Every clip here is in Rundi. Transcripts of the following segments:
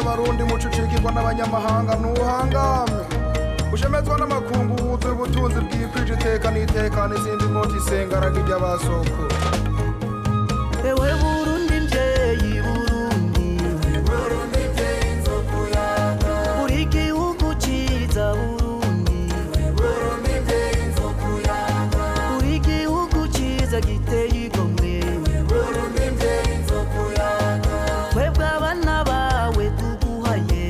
abarundi mucucikirwa n'abanyamahanga ntuhangame ushemezwa n'amakungu wuzuye ubutunzi bwikwije iteka n'itekano izindi nkota isengaraga iry'abasoko ewe Burundi mvyeyi Burundi mvyeyi nzokuyanga uri igihugu ciza Burundi mvyeyi nzokuyanga uri igihugu ciza giteye igomwe Burundi mvyeyi nzokuyanga twebwe abana bawe tuguhaye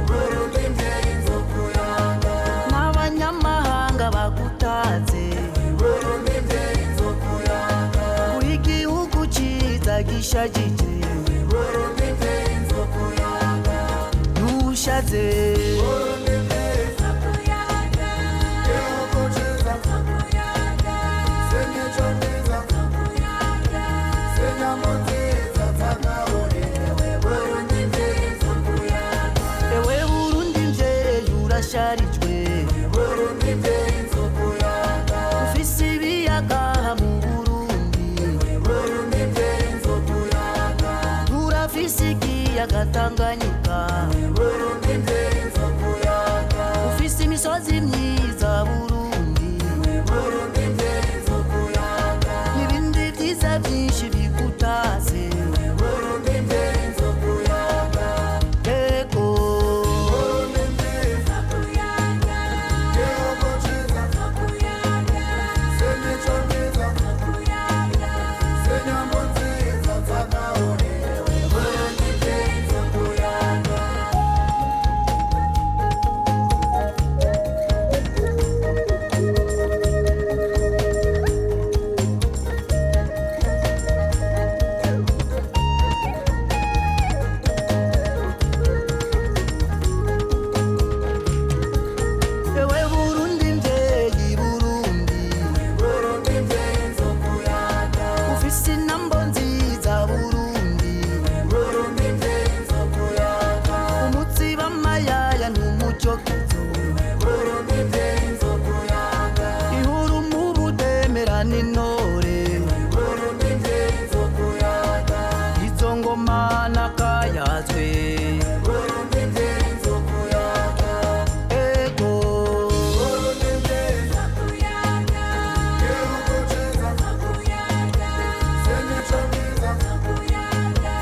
Burundi mvyeyi nzokuyanga n'abanyamahanga bagutaze Burundi mvyeyi nzokuyanga uri igihugu ciza gishajije Burundi mvyeyi nzokuyanga ntushaze Burundi mvyeyi nzokuyanga igihugu ciza nzokuyanga senyeco nziza nzokuyanga senyambo nziza zagahuriwe Burundi mvyeyi nzokuyanga ewe Burundi mvyeyi urasharijwe Burundi mvyeyi nzokuyanga ufise ibiyaga mu Burundi Burundi mvyeyi nzokuyanga urafise ikiyaga Tanganyika Burundi mvyeyi nzokuyanga ufise imisozi myiza Burundi Burundi mvyeyi nzokuyanga n'ibindi vyiza vyinshi bigutaze Burundi mvyeyi nzokuyanga ego Burundi mvyeyi nzokuyanga igihugu ciza nzokuyanga semico myiza nzokuyanga senyambo nziza zagahuriwe Burundi mvyeyi nzokuyanga ewe Burundi mvyeyi Burundi mvyeyi nzokuyanga ufise inambo nziza Burundi mvyeyi nzokuyanga umutsiba amayaya n'umucokezo Burundi mvyeyi nzokuyanga ihuru mu budemera n'intore Burundi mvyeyi nzokuyanga izo ngoma n'akayazwe Burundi mvyeyi nzokuyanga ego Burundi mvyeyi nzokuyanga igihugu ciza nzokuyanga semico myiza nzokuyanga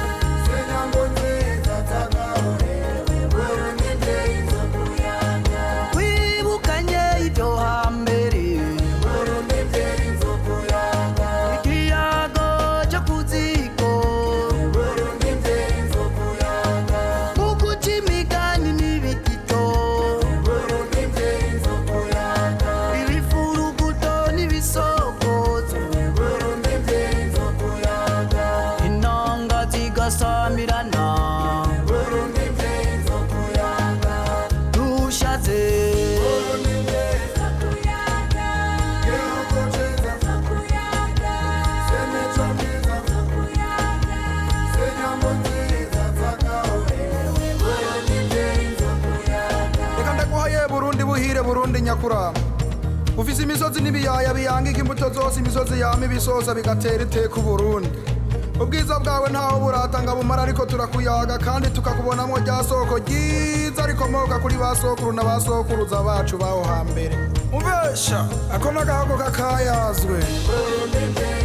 senyambo nziza zagahuriwe Burundi mvyeyi nzokuyanga wibukanye ibyo hambere Burundi mvyeyi nzokuyanga ikiyago cyo kuziko Burundi mvyeyi nzokuyanga muguca imigani n'ibitito Burundi mvyeyi nzokuyanga ibifuruguto n'ibisokozo Burundi mvyeyi nzokuyanga inanga zigasamirana Burundi mvyeyi nzokuyanga ntushaze Burundi mvyeyi nzokuyanga igihugu ciza nzokuyanga semico myiza nzokuyanga senyambo nziza zagahuriwe Burundi mvyeyi nzokuyanga reka ndaguhaye Burundi buhire Burundi nyakuramba ufise imisozi n'ibiyaya biyangika imbuto zose imisozi yama ibisoza bigatera iteka Uburundi ubwiza bwawe ntaho buratanga bumara ariko turakuyaga kandi tukakubonamo rya soko ryiza rikomoka kuri ba sokuru na ba sokuruza bacu baho hambere ubesha ako n'agahago kakayazwe Burundi mvyeyi